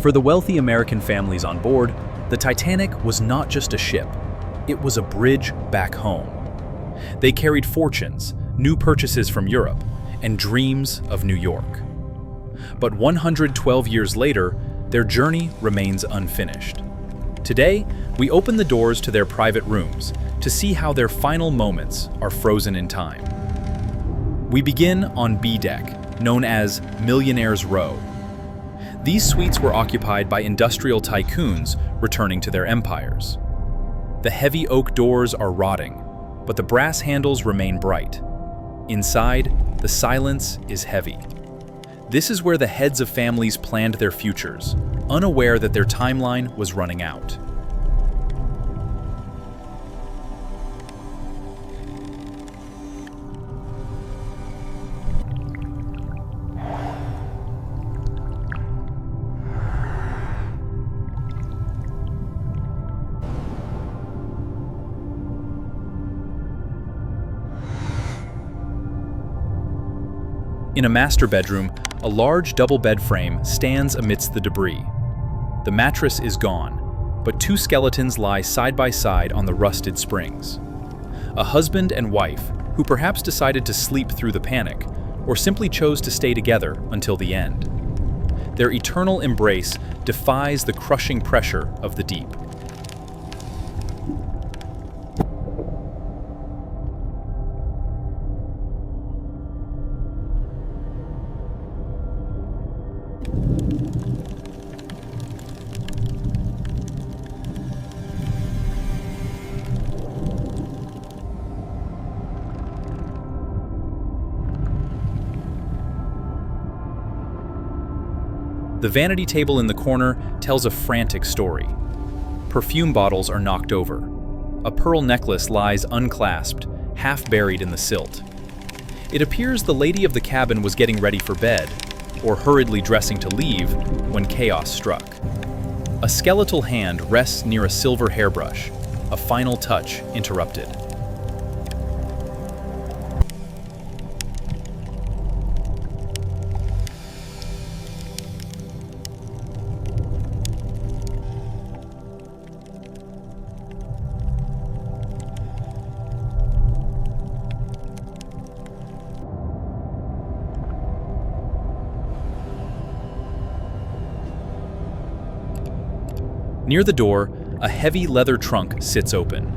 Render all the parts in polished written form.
For the wealthy American families on board, the Titanic was not just a ship, it was a bridge back home. They carried fortunes, new purchases from Europe, and dreams of New York. But 112 years later, their journey remains unfinished. Today, we open the doors to their private rooms to see how their final moments are frozen in time. We begin on B deck, known as Millionaire's Row. These suites were occupied by industrial tycoons returning to their empires. The heavy oak doors are rotting, but the brass handles remain bright. Inside, the silence is heavy. This is where the heads of families planned their futures, unaware that their timeline was running out. In a master bedroom, a large double bed frame stands amidst the debris. The mattress is gone, but two skeletons lie side by side on the rusted springs. A husband and wife who perhaps decided to sleep through the panic, or simply chose to stay together until the end. Their eternal embrace defies the crushing pressure of the deep. The vanity table in the corner tells a frantic story. Perfume bottles are knocked over. A pearl necklace lies unclasped, half buried in the silt. It appears the lady of the cabin was getting ready for bed, or hurriedly dressing to leave, when chaos struck. A skeletal hand rests near a silver hairbrush, a final touch interrupted. Near the door, a heavy leather trunk sits open.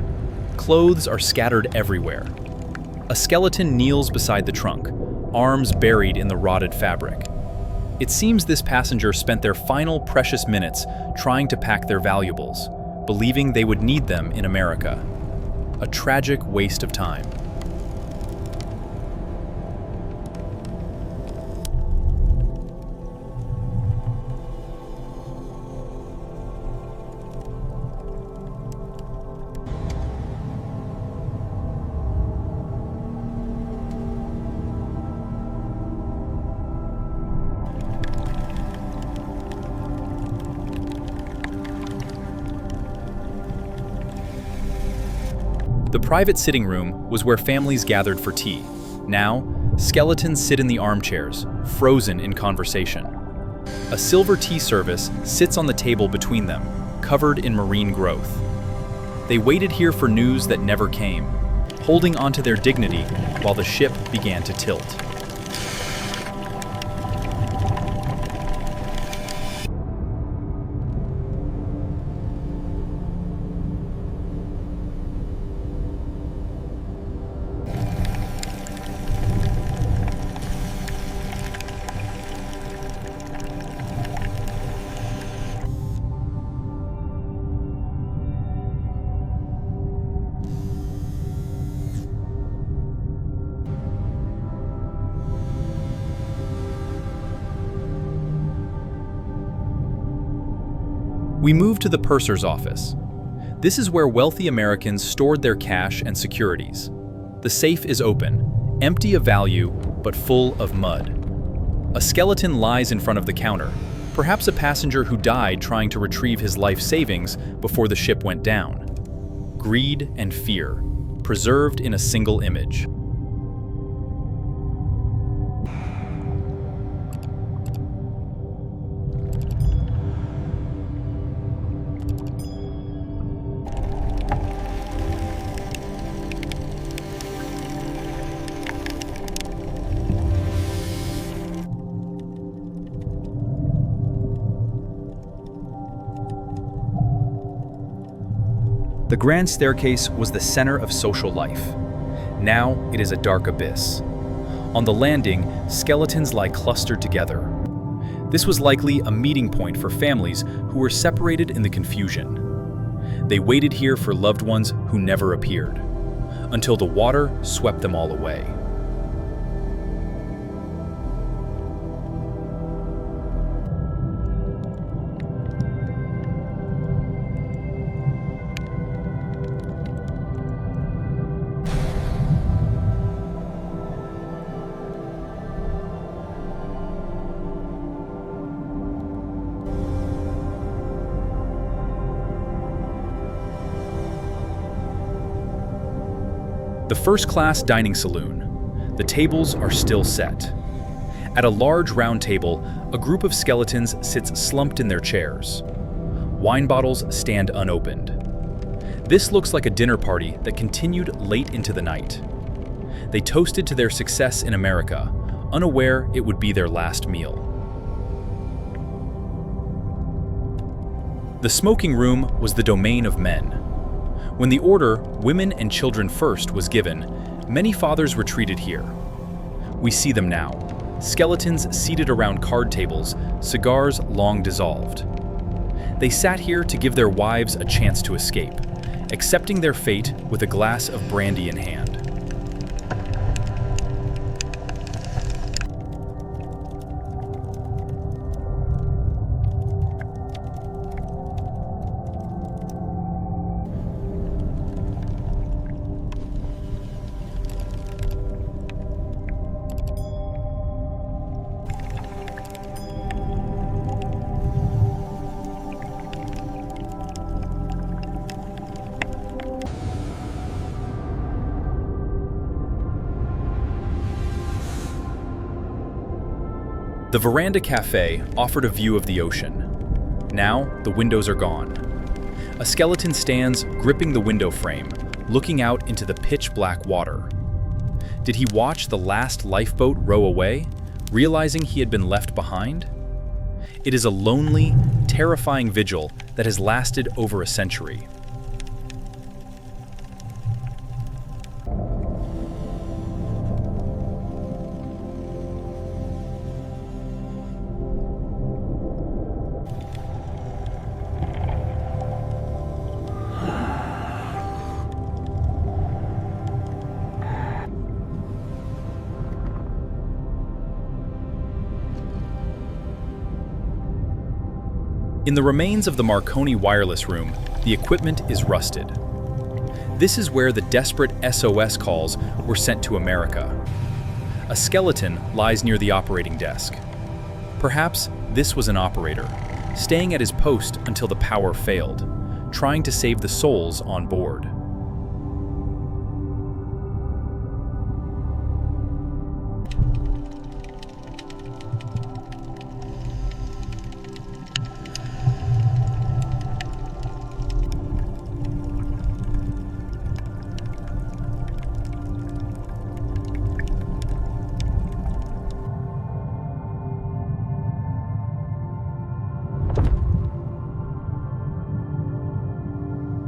Clothes are scattered everywhere. A skeleton kneels beside the trunk, arms buried in the rotted fabric. It seems this passenger spent their final precious minutes trying to pack their valuables, believing they would need them in America. A tragic waste of time. The private sitting room was where families gathered for tea. Now, skeletons sit in the armchairs, frozen in conversation. A silver tea service sits on the table between them, covered in marine growth. They waited here for news that never came, holding onto their dignity while the ship began to tilt. We move to the purser's office. This is where wealthy Americans stored their cash and securities. The safe is open, empty of value, but full of mud. A skeleton lies in front of the counter, perhaps a passenger who died trying to retrieve his life savings before the ship went down. Greed and fear, preserved in a single image. The grand staircase was the center of social life. Now it is a dark abyss. On the landing, skeletons lie clustered together. This was likely a meeting point for families who were separated in the confusion. They waited here for loved ones who never appeared, until the water swept them all away. The first-class dining saloon. The tables are still set. At a large round table, a group of skeletons sits slumped in their chairs. Wine bottles stand unopened. This looks like a dinner party that continued late into the night. They toasted to their success in America, unaware it would be their last meal. The smoking room was the domain of men. When the order, women and children first, was given, many fathers retreated here. We see them now, skeletons seated around card tables, cigars long dissolved. They sat here to give their wives a chance to escape, accepting their fate with a glass of brandy in hand. The veranda cafe offered a view of the ocean. Now, the windows are gone. A skeleton stands gripping the window frame, looking out into the pitch-black water. Did he watch the last lifeboat row away, realizing he had been left behind? It is a lonely, terrifying vigil that has lasted over a century. In the remains of the Marconi wireless room, the equipment is rusted. This is where the desperate SOS calls were sent to America. A skeleton lies near the operating desk. Perhaps this was an operator, staying at his post until the power failed, trying to save the souls on board.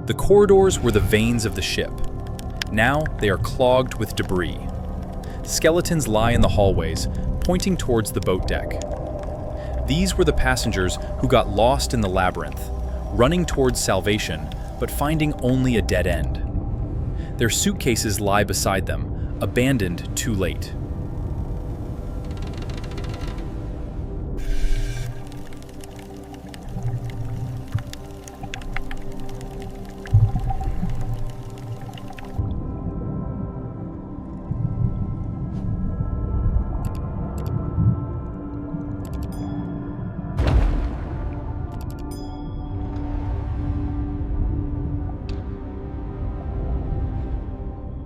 The corridors were the veins of the ship. Now they are clogged with debris. Skeletons lie in the hallways, pointing towards the boat deck. These were the passengers who got lost in the labyrinth, running towards salvation, but finding only a dead end. Their suitcases lie beside them, abandoned too late.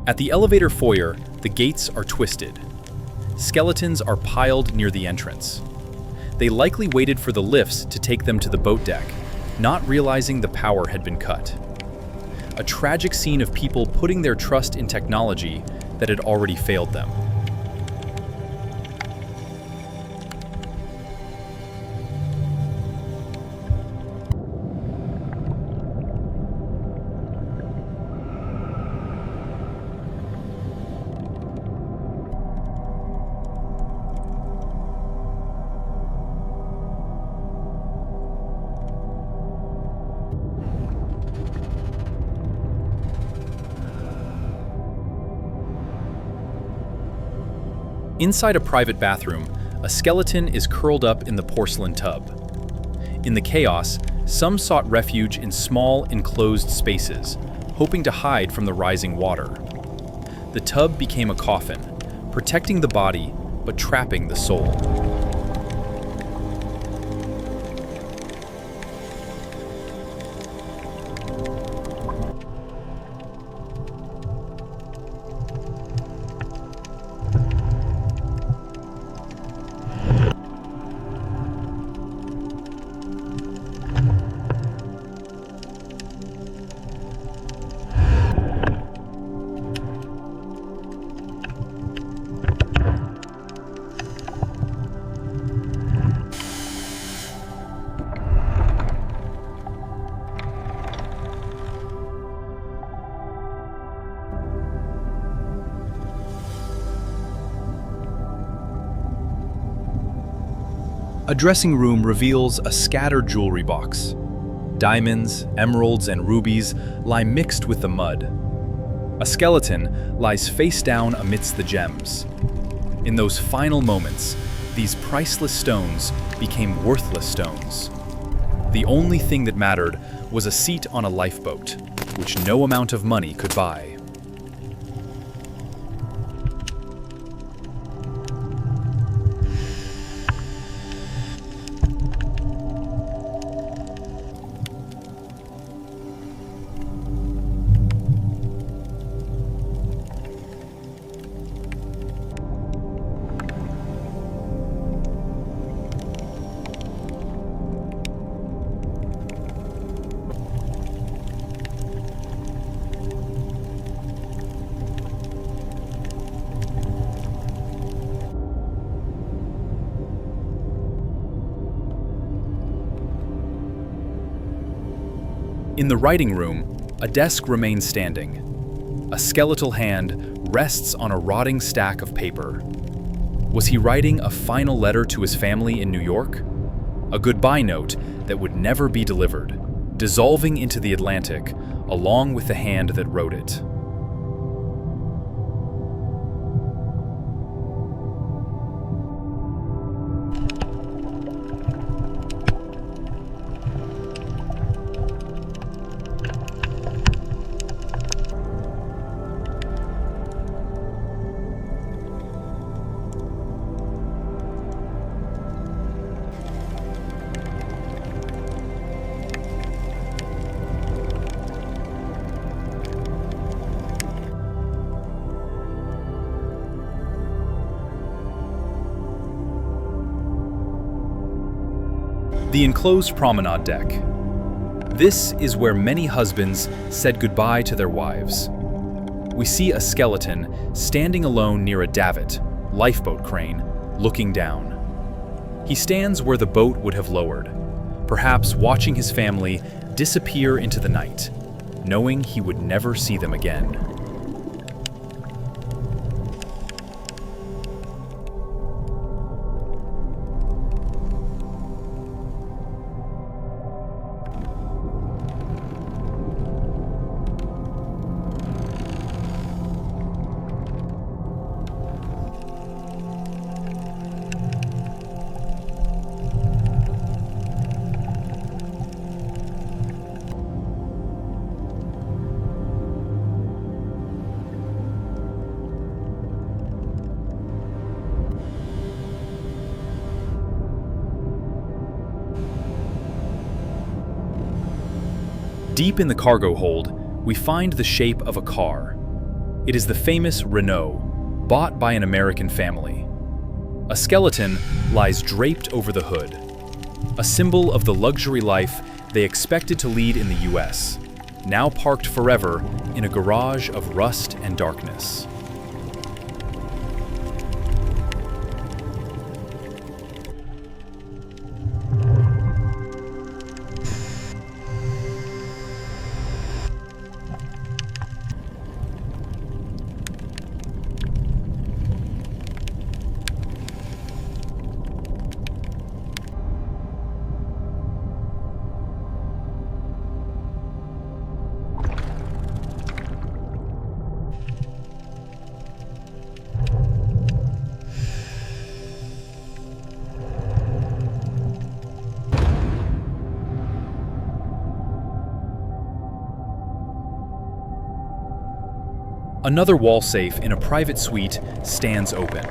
At the elevator foyer, the gates are twisted. Skeletons are piled near the entrance. They likely waited for the lifts to take them to the boat deck, not realizing the power had been cut. A tragic scene of people putting their trust in technology that had already failed them. Inside a private bathroom, a skeleton is curled up in the porcelain tub. In the chaos, some sought refuge in small, enclosed spaces, hoping to hide from the rising water. The tub became a coffin, protecting the body but trapping the soul. A dressing room reveals a scattered jewelry box. Diamonds, emeralds, and rubies lie mixed with the mud. A skeleton lies face down amidst the gems. In those final moments, these priceless stones became worthless stones. The only thing that mattered was a seat on a lifeboat, which no amount of money could buy. In the writing room, a desk remains standing. A skeletal hand rests on a rotting stack of paper. Was he writing a final letter to his family in New York? A goodbye note that would never be delivered, dissolving into the Atlantic along with the hand that wrote it. The enclosed promenade deck. This is where many husbands said goodbye to their wives. We see a skeleton standing alone near a davit, lifeboat crane, looking down. He stands where the boat would have lowered, perhaps watching his family disappear into the night, knowing he would never see them again. Deep in the cargo hold, we find the shape of a car. It is the famous Renault, bought by an American family. A skeleton lies draped over the hood, a symbol of the luxury life they expected to lead in the US, now parked forever in a garage of rust and darkness. Another wall safe in a private suite stands open.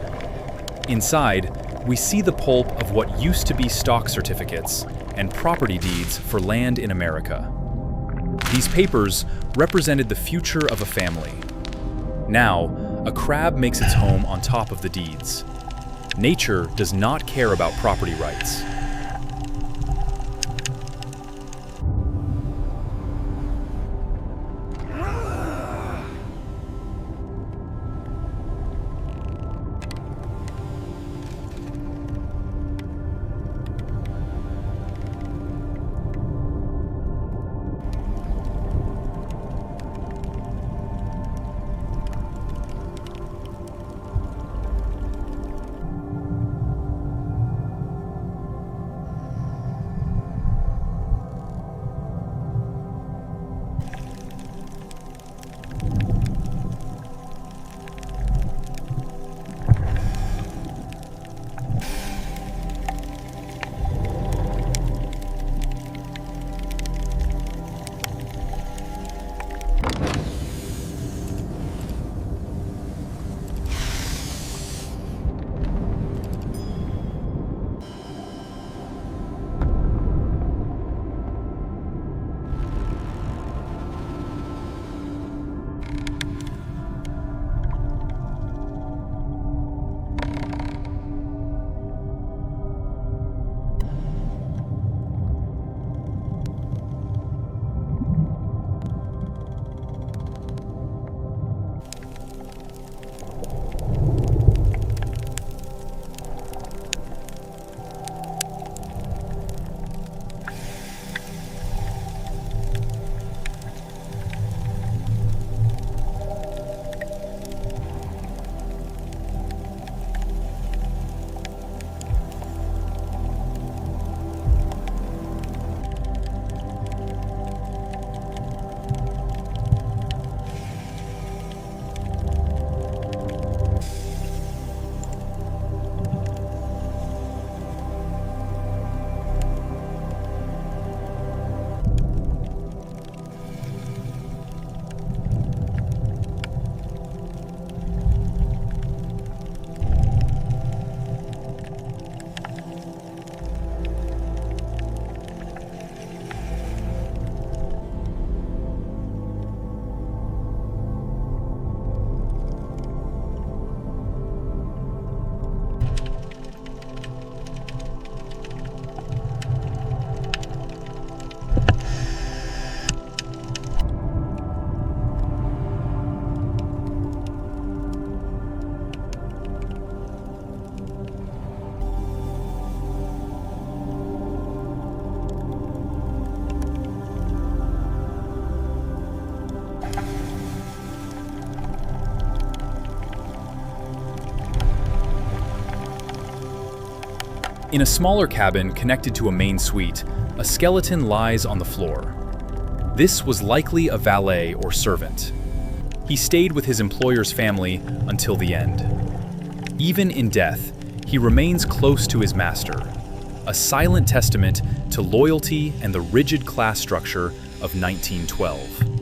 Inside, we see the pulp of what used to be stock certificates and property deeds for land in America. These papers represented the future of a family. Now, a crab makes its home on top of the deeds. Nature does not care about property rights. In a smaller cabin connected to a main suite, a skeleton lies on the floor. This was likely a valet or servant. He stayed with his employer's family until the end. Even in death, he remains close to his master, a silent testament to loyalty and the rigid class structure of 1912.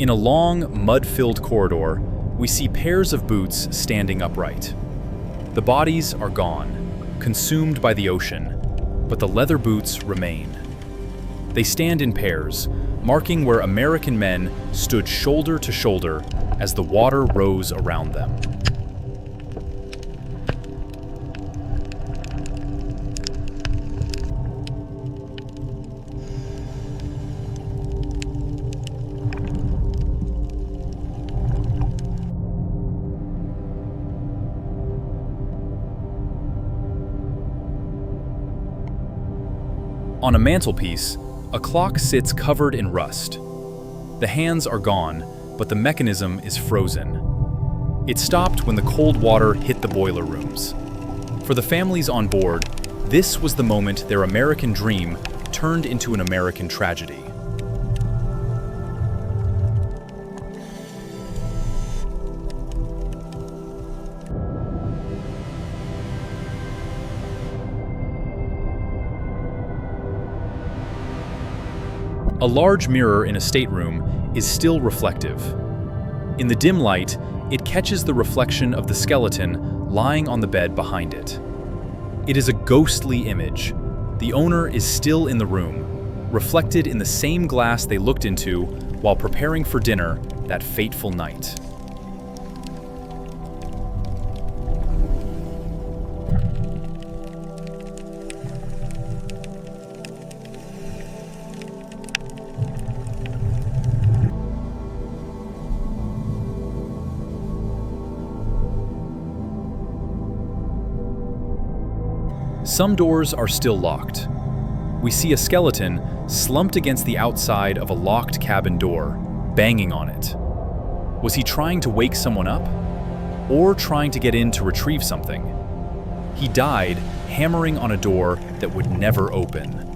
In a long, mud-filled corridor, we see pairs of boots standing upright. The bodies are gone, consumed by the ocean, but the leather boots remain. They stand in pairs, marking where American men stood shoulder to shoulder as the water rose around them. On a mantelpiece, a clock sits covered in rust. The hands are gone, but the mechanism is frozen. It stopped when the cold water hit the boiler rooms. For the families on board, this was the moment their American dream turned into an American tragedy. A large mirror in a stateroom is still reflective. In the dim light, it catches the reflection of the skeleton lying on the bed behind it. It is a ghostly image. The owner is still in the room, reflected in the same glass they looked into while preparing for dinner that fateful night. Some doors are still locked. We see a skeleton slumped against the outside of a locked cabin door, banging on it. Was he trying to wake someone up? Or trying to get in to retrieve something? He died hammering on a door that would never open.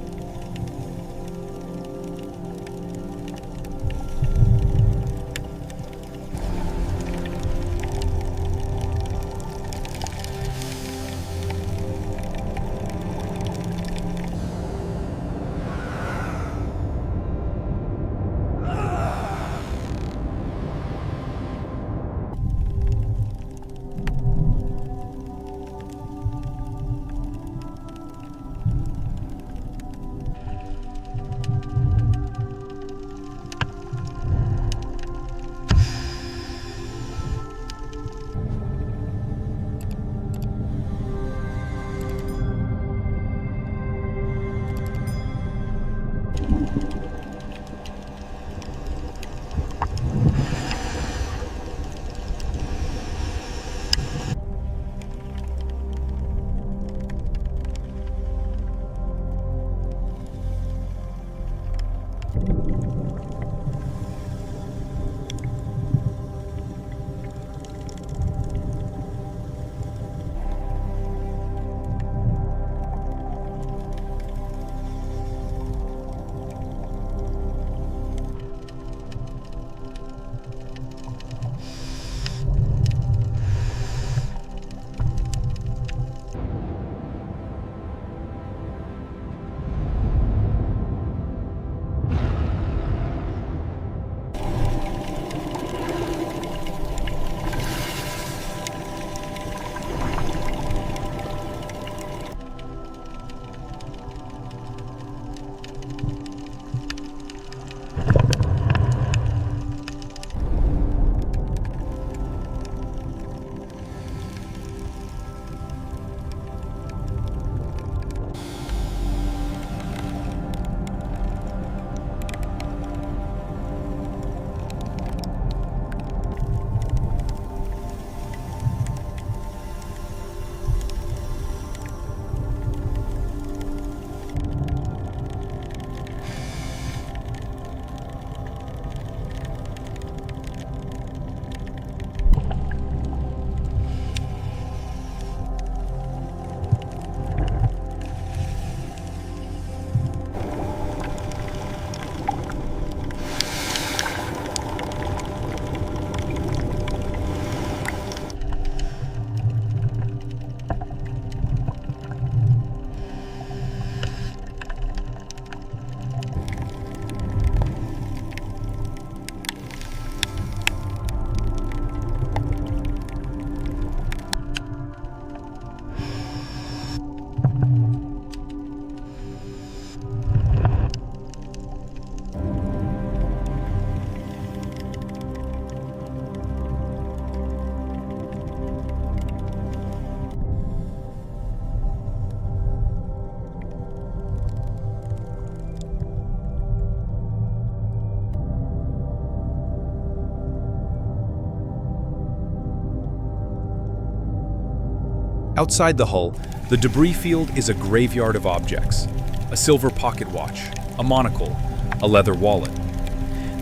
Outside the hull, the debris field is a graveyard of objects. A silver pocket watch, a monocle, a leather wallet.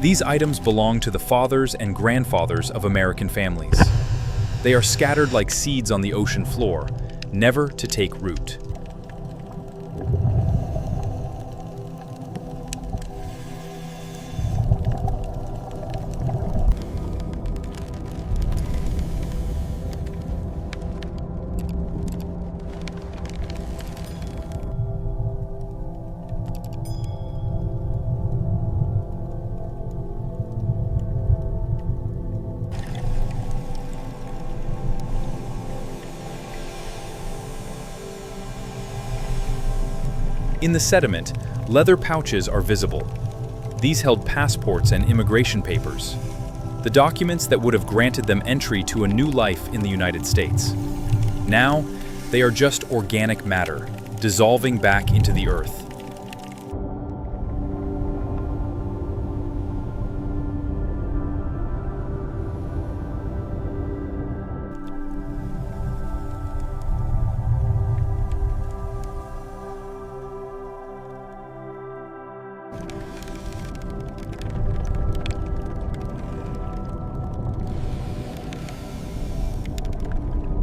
These items belong to the fathers and grandfathers of American families. They are scattered like seeds on the ocean floor, never to take root. In the sediment, leather pouches are visible. These held passports and immigration papers, the documents that would have granted them entry to a new life in the United States. Now, they are just organic matter, dissolving back into the earth.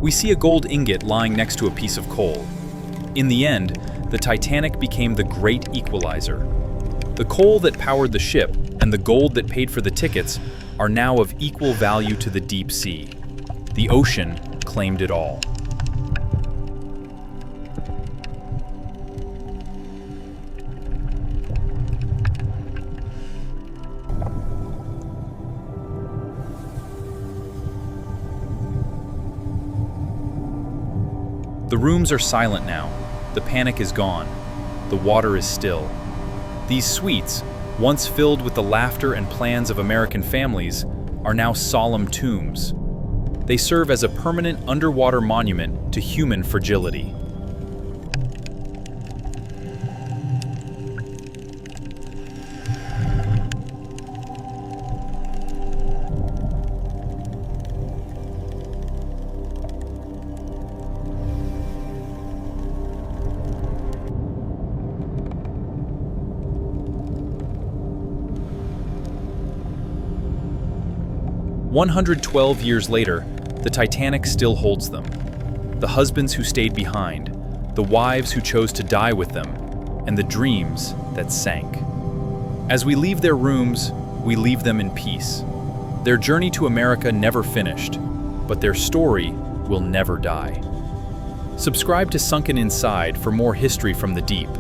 We see a gold ingot lying next to a piece of coal. In the end, the Titanic became the great equalizer. The coal that powered the ship and the gold that paid for the tickets are now of equal value to the deep sea. The ocean claimed it all. The rooms are silent now. The panic is gone. The water is still. These suites, once filled with the laughter and plans of American families, are now solemn tombs. They serve as a permanent underwater monument to human fragility. "112 years later, the Titanic still holds them. The husbands who stayed behind, the wives who chose to die with them, and the dreams that sank. As we leave their rooms, we leave them in peace. Their journey to America never finished, but their story will never die." Subscribe to Sunken Inside for more history from the deep.